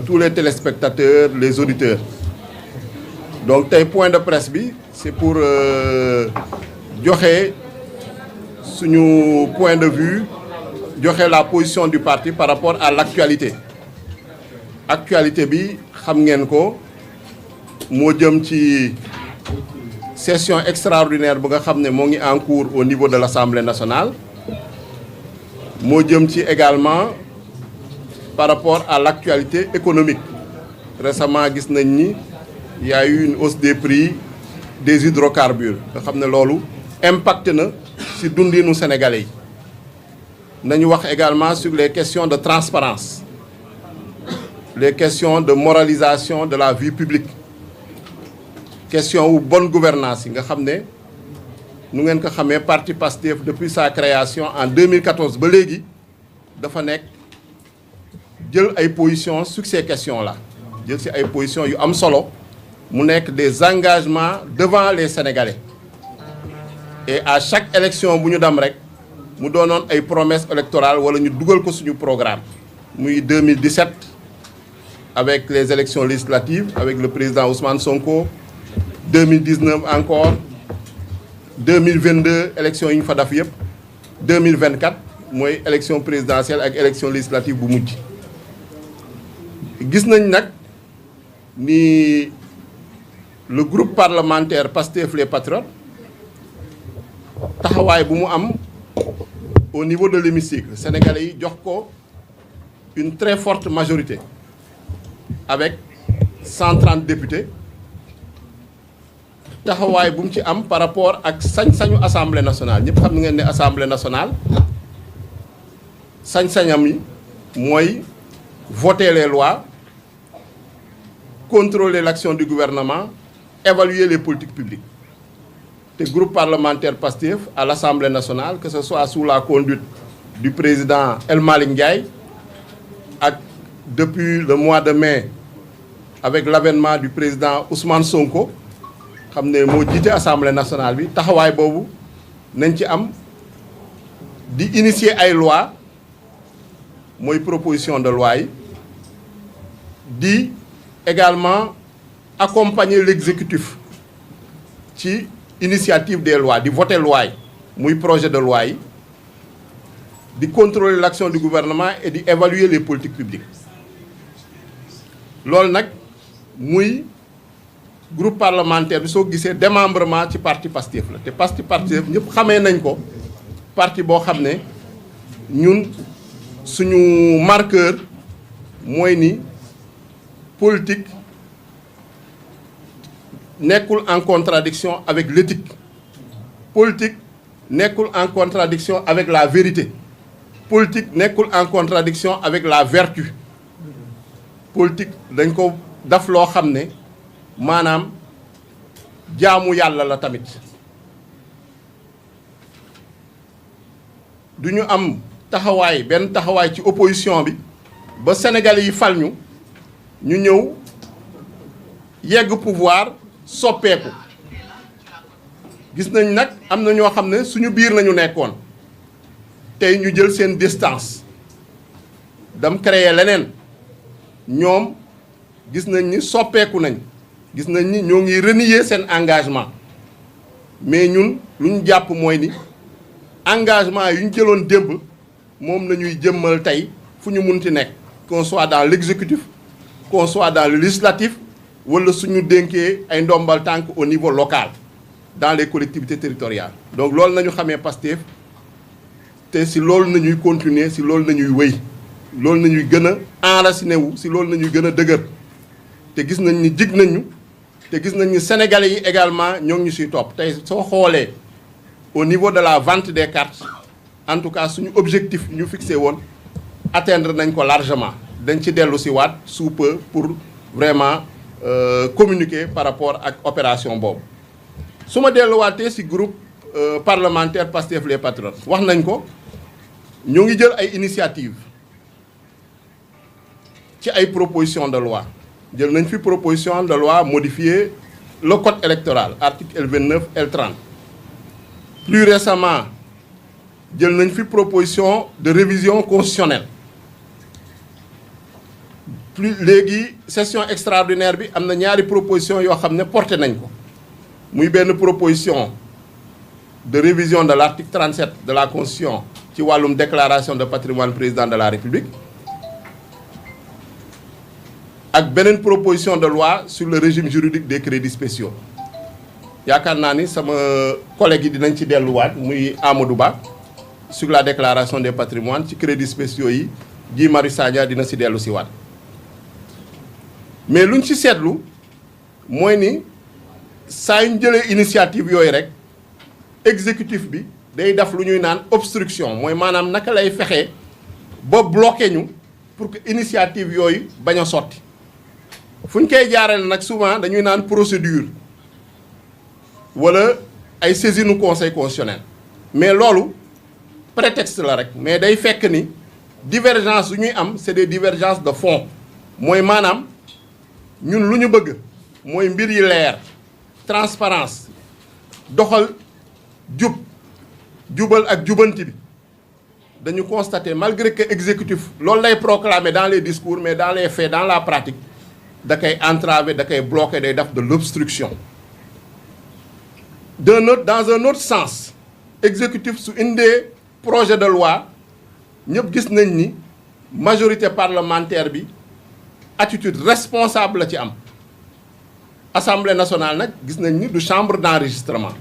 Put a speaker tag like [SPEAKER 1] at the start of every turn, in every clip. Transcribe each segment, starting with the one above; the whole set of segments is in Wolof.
[SPEAKER 1] tous les téléspectateurs, les auditeurs. Donc tey point de presse bi c'est pour joxe suñu point de vue, joxe la position du parti par rapport à l'actualité. Actualité bi xam ngeen ko moo jëm ci session extraordinaire bu nga xam ne moo ngi en cours au niveau de l'Assemblée nationale. Moo jëm ci également par rapport à l'actualité économique. Récemment gis nañ ni il y a eu une hausse des prix des hydrocarbures nga xam ne loolu impacté na ci dundinu sénégalais yi. Nañu wax également sur les questions de transparence, les questions de moralisation de la vie publique, question wu bonne gouvernance yi nga xam ne nu ngeen ko xamee parti Pastef depuis sa création en 2014 ba léegi dafa nekk jël ay positions sur ces questions là, jël ci ay positions yu am solo mu nekk des engagements devant les Sénégalais. Et à chaque élection bu ñu dem rek mu doonoon ay promesses électorales wala ñu dugal ko suñu programme. Muy 2017 avec les élections législatives avec le président Ousmane Sonko, 2019 encore, 2022 élections yi ñu fa def yëpp, 2024 mooy élection présidentielle ak élection législative bu mujj. Gis nañ nag ni le groupe parlementaire Pastef les Patriotes taxawaay bu mu am au niveau de l'hémicycle, sénégalais yi jox ko une très forte majorité avec 130 députés. Taxawaay bu mu ci am par rapport ak sañ-sañu assemblée nationale. Ñëpp xam ngeen ne assemblée nationale sañ-sañam yi mooy voter les lois, contrôler l'action du gouvernement, évaluer les politiques publiques. Le groupe parlementaire Pastef à l'Assemblée nationale, que ce soit sous la conduite du président El Malick Ndiaye, ak depuis le mois de mai avec l'avènement du président Ousmane Sonko, xam ne moo jiite Assemblée nationale bi, taxawaay boobu nañ ci am di initier ay loi, mooy proposition de loi yi, di également accompagner l'exécutif ci initiative des lois, di voter loi yi, muy projet de loi yi, di contrôler l'action du gouvernement et di évaluer les politiques publiques. Loolu nag muy groupe parlementaire bi soo gisee démembrement ci parti Pastef la te parti Pastef ñëpp xamee nañ ko parti boo xam ne ñun suñu marqueur mooy ni politique nekkul en contradiction avec l'éthique, politique nekkul en contradiction avec la vérité, politique nekkul en contradiction avec la vertu. Politique dañ ko daf loo xam ne maanaam jaamu yàlla la tamit. Du ñu am taxawaay benn taxawaay ci opposition bi ba Sénégalais yi fal ñu ñëw yegg pouvoir soppeeku. Gis nañ nag am na ñoo xam ne suñu biir lañu nekkoon tey ñu jël seen distance dam créer leneen. Ñoom gis nañ ni soppeeku nañ, gis nañ ni ñoo ngi renier seen engagement, mais ñun lu ñu jàpp mooy ni engagement yu ñu jëloon démb moom la ñuy jëmmal tey fu ñu munti nekk, qu'on soit dans l'exécutif, qu'on soit dans le législatif, wala suñu dénkee ay ndombal tànk au niveau local dans les collectivités territoriales. Donc loolu nañu xamee Pastef te si loolu nañuy continuer, si loolu nañuy wéy. Loolu nañuy gën a enraciné wu si loolu nañuy gën a dëgër te gis nañ ni jig nañu te gis nañ ni sénégalais yi également ñoo ngi ñu siy topp. Tey soo xoolee au niveau de la vente des cartes en tout cas suñu objectif ñu fixé woon atteindre nañ ko largement. Dañ ci dellu si waat sous peu pour vraiment communiquer par rapport ak opération boobu. Su ma delluwaatee si groupe parlementaire Pastef les Patriotes wax nañ ko ñoo ngi jël ay initiatives. Ci ay proposition de loi jël nañ fi proposition de loi modifier le code électoral article L29 L30. Plus récemment jël nañ fi proposition de révision constitutionnelle plus léegi session extraordinaire bi am na ñaari proposition yoo xam ne porté nañ ko muy benn proposition de révision de l'article 37 de la Constitution ci wàllum déclaration de patrimoine président de la République ak beneen proposition de loi sur le régime juridique des crédits spéciaux yaakaar naa ni sama collègue yi dinañ ci delluwaat muy Amadou Ba sur la déclaration des patrimoines ci crédits spéciaux yi Guy Marius Sagna dina si dellu si waat mais luñ ci seetlu mooy ni saa yu ñu jëlee initiative yooyu rek exécutif bi day def lu ñuy naan obstruction mooy maanaam naka lay fexe ba bloqué ñu pour que initiative yooyu bañ a sotti fu ñu koy jaarale nag souvent dañuy naan procédure wala ay saisine conseil constitutionnel mais loolu prétexte la rek mais day fekk ni divergence yu ñuy am c'est des divergences de fond mooy maanaam ñun lu ñu bëgg mooy mbir yi leer transparence doxal jubal ak jubanti bi dañu constater malgré que exécutif loolu lay proclamer dans les discours mais dans les faits dans la pratique da koy entraver da koy bloquer day def de l'obstruction dans un autre sens exécutif su indee projet de loi ñëpp gis nañ ni majorité parlementaire bi attitude responsable la ci am Assemblée nationale nag gis nañ ni du chambre d'enregistrement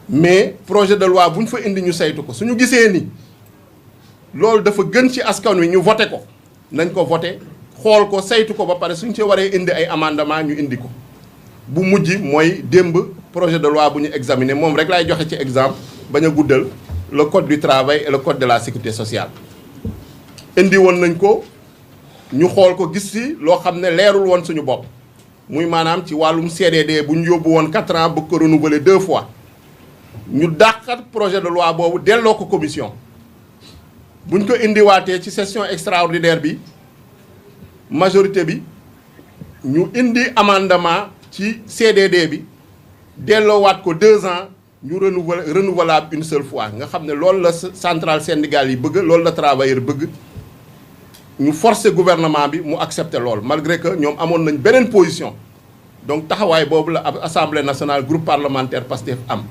[SPEAKER 1] mais projet de loi bu ñu fa indi ñu saytu ko suñu gisee ni loolu dafa gën ci askan wi ñu voté ko nañ ko voté xool ko saytu ko ba pare suñ ci waree indi ay amendement ñu indi ko bu mujj mooy démb projet de loi bu ñu examiner moom rek laay joxe ci exemple bañ a guddal le code du travail et le code de la sécurité sociale indi woon nañ ko ñu xool ko gis ci loo xam ne leerul woon suñu bopp muy maanaam ci wàllum CDD bu ñu yóbbu woon 4 ans bëgg ko renouveler 2 fois ñu dàqat projet de loi boobu delloo ko commission buñ ko indiwaatee ci session extraordinaire bi majorité bi ñu indi amendement ci CDD bi delloowaat ko 2 ans ñu renouvelable une seule fois nga xam ne loolu la centrale syndicale yi bëgg loolu la travailleur bëgg ñu forcer gouvernement bi mu accepter loolu malgré que ñoom amoon nañ beneen position donc taxawaay boobu la ab assemblée nationale groupe parlementaire Pastef am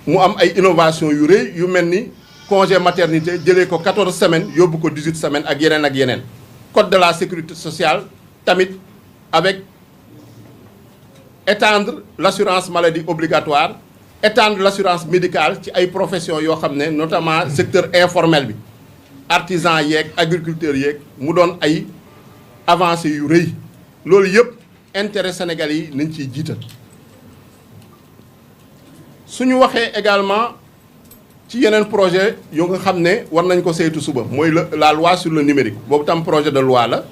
[SPEAKER 1] mu am ay innovation yu rëy yu mel ni congé maternité jëlee ko 14 semaines yóbbu ko 18 semaines ak yeneen code de la sécurité sociale tamit avec étendre l'assurance maladie obligatoire étendre l'assurance médicale ci ay professions yoo xam ne notamment secteur informel bi artisan yeeg agriculteurs yeeg mu doon ay avancées yu rëy loolu yëpp intérêt sénégalais yi nañ ciy jiital suñu waxee également ci yeneen projet yoo nga xam ne war nañ ko saytu suba mooy la loi sur le numérique boobu tam projet de loi la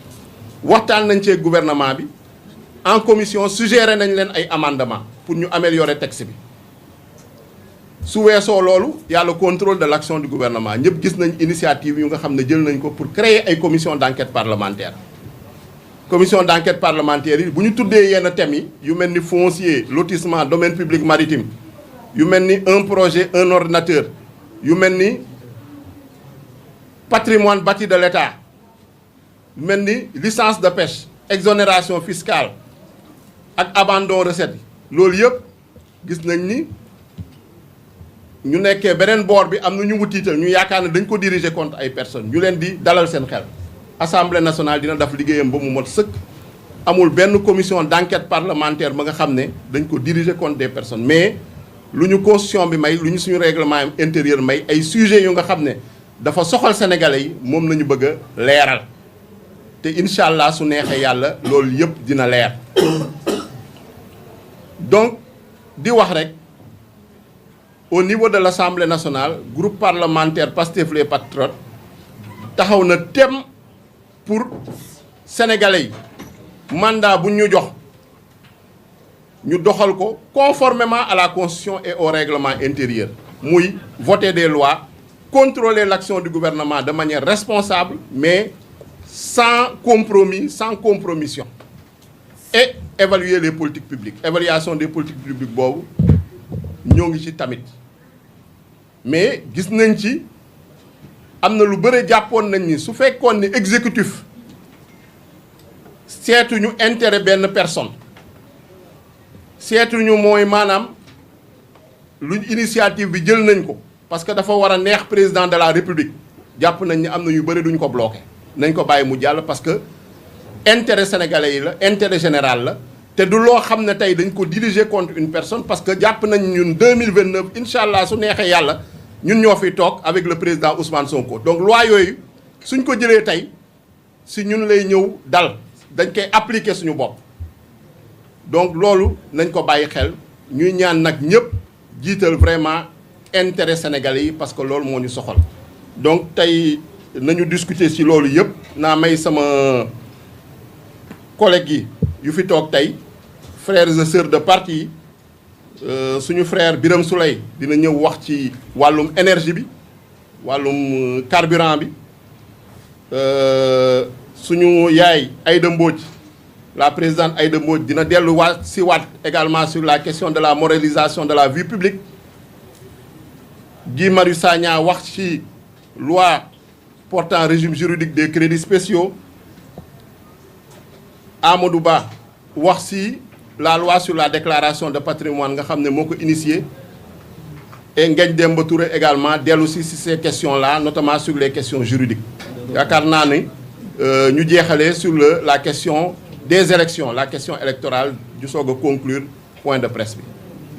[SPEAKER 1] waxtaan nañ cee gouvernement bi en commission suggéré nañ leen ay amendements pour ñu améliorer texte bi su weesoo loolu y a le contrôle de l'action du gouvernement ñëpp gis nañ initiative yu nga xam ne jël nañ ko pour créer ay commission d'enquête parlementaire commission d'enquête parlementaire yi bu ñu tuddee yenn thèmes yi yu mel ni foncier lotissement domaine public maritime yu mel ni un projet un ordinateur yu mel ni patrimoine bâti de l'État yu mel ni licence de pêche exonération fiscale ak abandon recette loolu yëpp gis nañ ni ñu nekkee beneen boor bi am na ñu mu tiital ñu yaakaar ne dañ ko diriger contre ay personnes ñu leen di dalal seen xel Assemblée nationale dina def liggéeyam ba mu mot sëkk amul benn commission d'enquête parlementaire ba nga xam ne dañ ko diriger contre des personnes mais lu ñu constitution bi may lu ñu suñu règlement intérieur may ay sujets yu nga xam ne dafa soxal sénégalais yi moom nañu bëgg a leeral te incha allah su neexee yàlla loolu yëpp dina leer donc di wax rek au niveau de l'Assemblée nationale groupe parlementaire Pastef les Patriotes taxaw na tem pour sénégalais yi mandat bu ñu jox ñu doxal ko conformément à la constitution et au règlement intérieur muy voter des lois contrôler l'action du gouvernement de manière responsable mais sans compromis sans compromission et évaluer les politiques publiques évaluation des politiques publiques boobu ñoo ngi ci tamit mais gis nañ ci am na lu bëre jàppoon nañ ni su fekkoon ni exécutif seetuñu intérêt benn personne seetuñu mooy maanaam luñ initiative bi jël nañ ko parce que dafa war a neex président de la république jàpp nañ ni am na yu bëri duñ ko bloqué nañ ko bàyyi mu jàll parce que intérêt sénégalais yi la intérêt général la te du loo xam ne tey dañ ko diriger contre une personne parce que jàpp nañ ñun 2029 incha allah su neexee yàlla ñun ñoo fi toog avec le président Ousmane Sonko donc loi yooyu suñ ko jëlee tey si ñun lay ñëw dal dañ koy appliquer suñu bopp donc loolu nañ ko bàyyi xel ñuy ñaan nag ñëpp jiital vraiment intérêt sénégalais yi parce que loolu moo ñu soxal donc tey nañu discuter ci loolu yëpp naa may sama collègues yi yu fi toog tey frères et sœurs de parti yi suñu frère Birame Souleye dina ñëw wax ci wàllum énergie bi wàllum carburant bi suñu yaay Aïda Mbodj la présidente Aïda Mbodj dina dellu waat également sur la question de la moralisation de la vie publique Guy Marius Sagna wax ci loi portant régime juridique des crédits spéciaux Amadou Ba wax ci la loi sur la déclaration de patrimoine nga xam ne moo ko initié et Ngagne Demba Touré également dellu si ces questions là notamment sur les questions juridiques yaakaar naa ne ñu jeexalee sur la question des élections la question électorale ju soog a conclure point de presse bi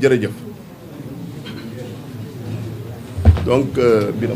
[SPEAKER 1] jërëjëf donc